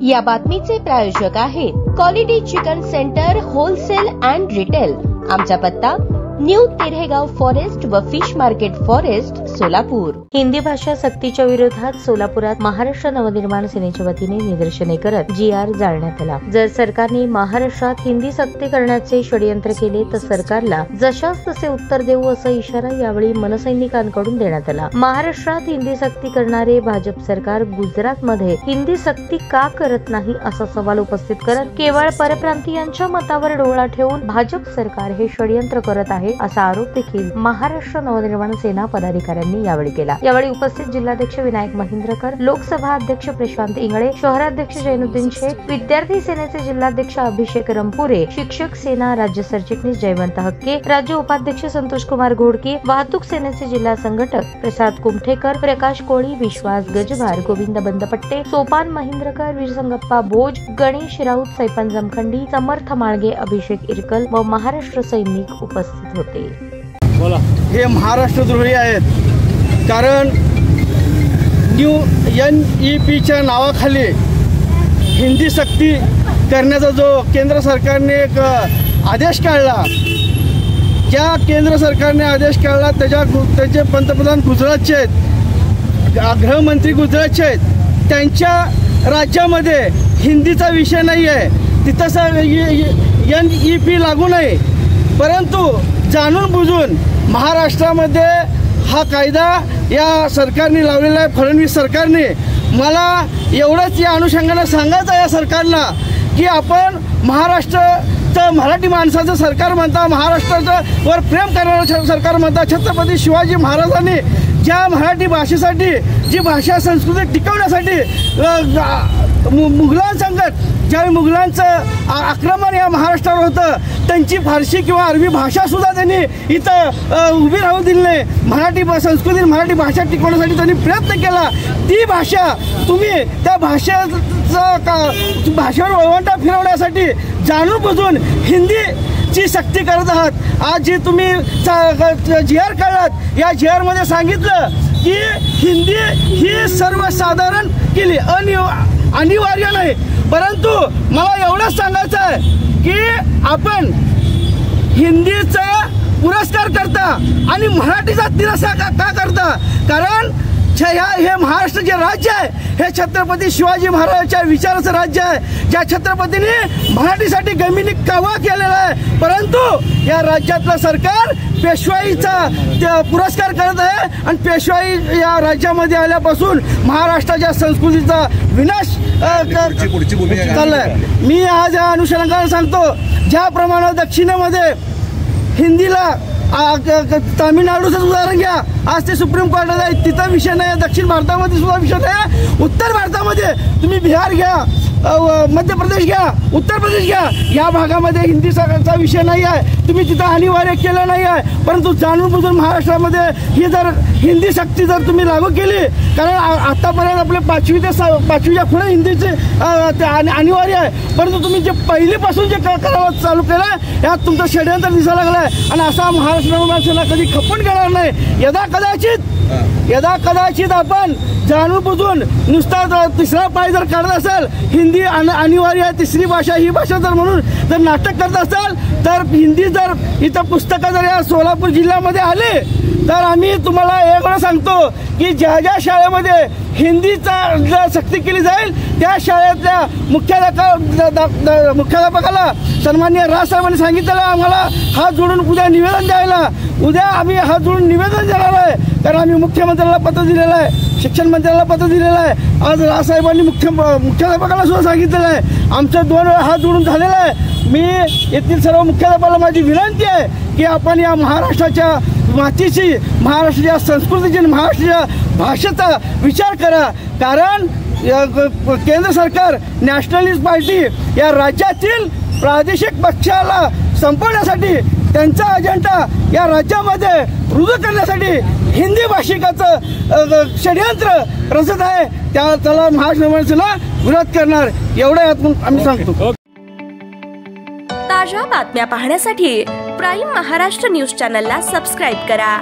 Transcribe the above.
या बातमीचे प्रायोजक आहेत quality chicken centre wholesale and retail. आमचा पत्ता न्यू तिरेगाव फॉरेस्ट व fish market forest Solapur. Hindi भाषा सक्तीच्या विरोधात सोलापुरात महाराष्ट्र नवनिर्माण सेनेच्या वतीने निदर्शने करत GR जाळण्यात आला। जर सरकारने महाराष्ट्रात हिंदी सक्ती करण्याचे षडयंत्र केले तर सरकारला जशास तसे उत्तर देऊ असा इशारा यावेळी मनसैनिकांकडून देण्यात आला। महाराष्ट्रात हिंदी सक्ती करणारे भाजप सरकार गुजरातमध्ये हिंदी सक्ती का करत नाही असा सवाल उपस्थित करत केवळ परप्रांतीयांच्या मतावर डोळा ठेवून भाजप सरकार हे षडयंत्र करत आहे असा आरोप देखील महाराष्ट्र नवनिर्माण सेना पदाधिकाऱ्यांनी यावेळी केला। यावेळी उपस्थित जिल्हाध्यक्ष विनायक महिंद्रकर, लोकसभा अध्यक्ष प्रशांत इंगळे, शहराध्यक्ष जैनुद्दीन शेख, विद्यार्थी सेनेचे जिल्हाध्यक्ष अभिषेक रंपुरे, शिक्षक सेना राज्य सरचिटणीस जयवंत हक्के, राज्य उपाध्यक्ष संतोष कुमार घोडके, वाहतूक सेनेचे जिल्हा संघटक प्रसाद कुमठेकर, प्रकाश कोळी, विश्वास गजभार, गोविंद बंदपट्टे, सोपान महिंद्रकर, वीरसंगप्पा बोज, गणेश राऊत, सैपन जमखंडी, समर्थ माळगे, अभिषेक इरकल व महाराष्ट्र सैनिक उपस्थित होते। हे महाराष्ट्रद्रोही आहेत, कारण न्यू NEPच्या नावाखाली हिंदी सक्ती करण्याचा जो केंद्र सरकारने एक आदेश काढला, ज्या केंद्र सरकारने आदेश काढला त्याचे पंतप्रधान गुजरातचे आहेत, गृहमंत्री गुजरातचे आहेत, त्यांच्या राज्यामध्ये हिंदीचा विषय नाही आहे, तिथं NEP लागू नाही। परंतु जाणून बुजून महाराष्ट्रामध्ये हा कायदा या सरकारने लावलेला आहे, फडणवीस सरकारने। मला एवढंच या अनुषंगाने सांगायचं आहे या सरकारला की आपण महाराष्ट्राचं मराठी माणसाचं सरकार म्हणता, महाराष्ट्राचं वर प्रेम करणारं सरकार म्हणता। छत्रपती शिवाजी महाराजांनी ज्या मराठी भाषेसाठी, जी भाषा संस्कृती टिकवण्यासाठी मुघलांसंगत ज्यावेळी मुघलांचं आक्रमण या महाराष्ट्रावर होतं, त्यांची फारसी किंवा अरबी भाषा सुद्धा त्यांनी इथं उभी राहू दिली नाही। मराठी संस्कृती, मराठी भाषा टिकवण्यासाठी त्यांनी प्रयत्न केला। ती भाषा तुम्ही त्या भाषेवर वळवंटा फिरवण्यासाठी जाणून बुजून हिंदीची सक्ती करत आहात। आज जी तुम्ही GR काढलात, या GR मध्ये सांगितलं की हिंदी ही सर्वसाधारण केली, अनिवार्य नाही। परंतु मला एवढंच सांगायचं आहे की आपण हिंदीचा पुरस्कार करता आणि मराठीचा तिरस्कार का करता? कारण हे महाराष्ट्र जे राज्य आहे हे छत्रपती शिवाजी महाराजांच्या विचाराचं राज्य आहे, ज्या छत्रपतींनी मराठीसाठी गमिनी कावा केलेला आहे। परंतु या राज्यातलं सरकार पेशवाईचा पुरस्कार करत आहे आणि पेशवाई या राज्यामध्ये आल्यापासून महाराष्ट्राच्या संस्कृतीचा विनाश चाललाय। मी आज या अनुषंगाने सांगतो, ज्याप्रमाणे दक्षिणेमध्ये हिंदीला तामिळनाडूचं उदाहरण घ्या, आज ते सुप्रीम कोर्टात आहे, तिथं विषय नाही। दक्षिण भारतामध्ये सुद्धा विषय नाही। उत्तर भारतामध्ये तुम्ही बिहार घ्या, मध्य प्रदेश घ्या, उत्तर प्रदेश घ्या, या भागामध्ये हिंदीचा विषय नाही आहे, तुम्ही तिथं अनिवार्य केलं नाही आहे। परंतु जाणून बुजून महाराष्ट्रामध्ये ही जर हिंदी सक्ती जर तुम्ही लागू केली, कारण आतापर्यंत आपले 5वी ते 5वीच्या पुढे हिंदीचे अनिवार्य आहे, परंतु तुम्ही जे पहिलीपासून जे करायला चालू केलं यात तुमचं षडयंत्र दिसायला लागलं आहे। आणि असा महाराष्ट्र कधी खपून घेणार नाही। यदा कदाचित आपण जाणून बुजून नुसता तिसरा पाय जर काढत असेल, हिंदी अनिवार्य आहे, तिसरी भाषा ही भाषा जर म्हणून जर नाटक करत असाल, तर हिंदी जर इथं पुस्तकं जर या सोलापूर जिल्ह्यामध्ये आली तर आम्ही तुम्हाला एक वेळा सांगतो की ज्या ज्या शाळेमध्ये हिंदीचा सक्ती केली जाईल त्या शाळेतल्या मुख्याध्यापकाला सन्माननीय राजसाहेबांनी सांगितलेलं आम्हाला हात जोडून उद्या निवेदन द्यायला। उद्या आम्ही हात जोडून निवेदन देणार आहे, कारण आम्ही मुख्यमंत्र्याला पत्र दिलेलं आहे, शिक्षण मंत्र्याला पत्र दिलेलं आहे। आज राजसाहेबांनी मुख्याध्यापकाला सुद्धा सांगितलेलं आहे। आमचं 2 वेळा हात जोडून झालेला आहे। मी येथील सर्व मुख्याध्यापकाला माझी विनंती आहे की आपण या महाराष्ट्राच्या मातीची, महाराष्ट्राच्या संस्कृतीची, महाराष्ट्राच्या भाषेचा विचार करा। कारण केंद्र सरकार, नॅशनलिस्ट पार्टी या राज्यातील प्रादेशिक पक्षाला संपवण्यासाठी, त्यांचा अजेंडा या राज्यामध्ये रुजू करण्यासाठी हिंदी भाषिकाचं षडयंत्र रचत आहे। त्याला महाराष्ट्राला विरोध करणार, एवढं आम्ही सांगतो। ताज्या बातम्या पाहण्यासाठी प्राईम महाराष्ट्र न्यूज चॅनलला सबस्क्राईब करा।